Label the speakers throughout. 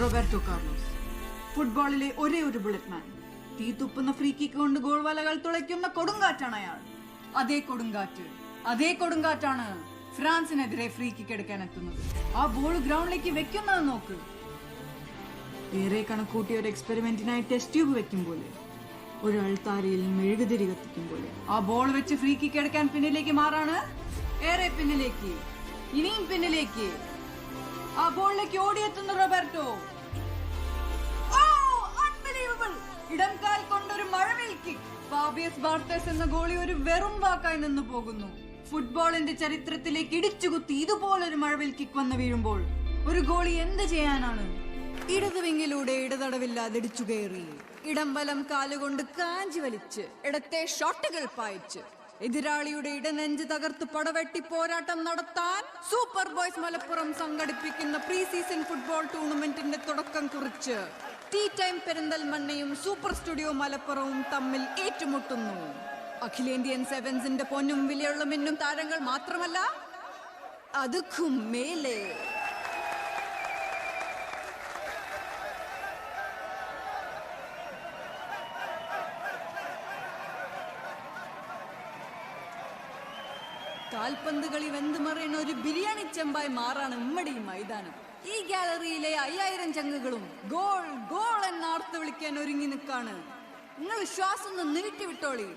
Speaker 1: Roberto Carlos. ഫുട്ബോളിലെ ഒരേ ഒരു ബുള്ളറ്റ് മാൻ. തീ തുപ്പുന്ന ഫ്രീ കിക്ക് കൊണ്ട് ഗോൾ വലകൾ തുളയ്ക്കുന്ന കൊടുങ്കാറ്റാണ് അയാൾ. അതേ കൊടുങ്കാറ്റാണ് ഫ്രാൻസിനെതിരെ ഫ്രീ കിക്ക് എടുക്കാൻ എത്തുന്നത്. ആ ബോൾ ഗ്രൗണ്ടിലേക്ക് വെക്കുന്നത് നോക്ക്. ഏറെ കണക്കൂട്ടിയ ഒരു എക്സ്പെരിമെന്റിനായി ടെസ്റ്റ് ട്യൂബ് വെക്കും പോലെ, ഒരു അൾത്താരയിൽ മെഴുകുതിരി കത്തിക്കും പോലെ ആ ബോൾ വെച്ച് ഫ്രീ കിക്ക് എടുക്കാൻ പിന്നിലേക്ക് മാറാണ്. ഏറെ പിന്നിലേക്ക്, ഇനിയും പിന്നിലേക്ക്. ആ ബോളിലേക്ക് ഓടിയെത്തുന്ന റോബർട്ടോ. ഇടം കാൽ കൊണ്ടൊരു മഴവിൽ കിക്ക്. ഫാബിയസ് ബാർത്തേസ് എന്ന ഗോളി ഒരു വെറും വാക്കായി നിന്ന് പോകുന്നു. ഫുട്ബോളിന്റെ ചരിത്രത്തിലേക്ക് ഇടിച്ചുകുത്തി ഇതുപോലൊരു മഴവിൽ കിക്ക് വന്ന് വീഴുമ്പോൾ ഒരു ഗോളി എന്ത് ചെയ്യാനാണ്? ഇടതുവിങ്ങിലൂടെ ഇടതടവില്ലാതെ ഇടിച്ചു കയറി, ഇടം വലം കാലുകൊണ്ട് കാഞ്ചി വലിച്ച്, ഇടത്തെ ഷോട്ടുകൾ പായിച്ച് എതിരാളിയുടെ ഇടനെഞ്ച് തകർത്ത് പടവെട്ടി പോരാട്ടം നടത്താൻ സൂപ്പർ ബോയ്സ് മലപ്പുറം സംഘടിപ്പിക്കുന്ന പ്രീ സീസൺ ഫുട്ബോൾ ടൂർണമെന്റിന്റെ തുടക്കം കുറിച്ച് ടീ ടൈം പെരിന്തൽമണ്ണയും സൂപ്പർ സ്റ്റുഡിയോ മലപ്പുറവും തമ്മിൽ ഏറ്റുമുട്ടുന്നു. അഖിലേന്ത്യൻ സെവൻസിന്റെ പൊന്നും വിലയുള്ള മിന്നും താരങ്ങൾ മാത്രമല്ല, അതുക്കും മേലെ. കാൽപന്ത് കളി വെന്തുമറിയുന്ന ഒരു ബിരിയാണി ചെമ്പായി മാറാണ് ഉമ്മടി മൈതാനം. ഈ ഗാലറിയിലെ 5000 ചങ്ങുകളും ഗോൾ ഗോൾ എന്നാർത്ത് വിളിക്കാൻ ഒരുങ്ങി നിൽക്കാണ്. നിങ്ങൾ ശ്വാസം ഒന്ന് നീട്ടിവിട്ടോളി.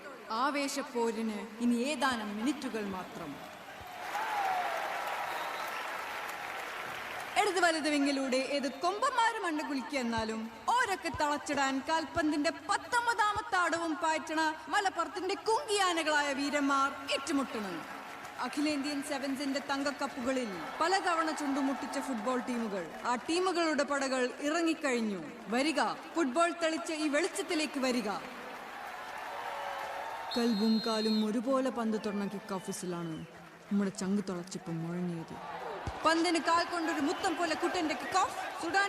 Speaker 1: ആവേശപ്പോരിന് ഇനി ഏതാനും മിനിറ്റുകൾ മാത്രം. ഇടത് വലത് വിങ്ങിലൂടെ ഏത് കൊമ്പന്മാരും മണ്ണ് കുളിക്കുക എന്നാലും ഓരൊക്കെ തളച്ചിടാൻ കാൽപന്തിന്റെ 19ാമത്തെ അടവും പായറ്റണ മലപ്പുറത്തിന്റെ കുങ്കിയാനകളായ വീരന്മാർ ഏറ്റുമുട്ടണു. അഖിലേന്ത്യൻ സെവൻസിന്റെ തങ്കക്കപ്പുകളിൽ പലതവണ ചുണ്ടുമുട്ടിച്ച ഫുട്ബോൾ ടീമുകൾ, ആ ടീമുകളുടെ പടകൾ ഇറങ്ങിക്കഴിഞ്ഞു. വരിക, ഫുട്ബോൾ തെളിച്ച ഈ വെളിച്ചത്തിലേക്ക് വരിക. കൽവും കാലും ഒരുപോലെ പന്ത് തുറന്ന കിക്ക് ഓഫീസിലാണ് നമ്മുടെ ചങ്ക് തുളച്ചിപ്പം മുഴങ്ങിയത്. പന്തിന് കാൽ കൊണ്ടൊരു മുത്തം പോലെ കുട്ടന്റെ കിക്ക് ഓഫ്. സുഡാനി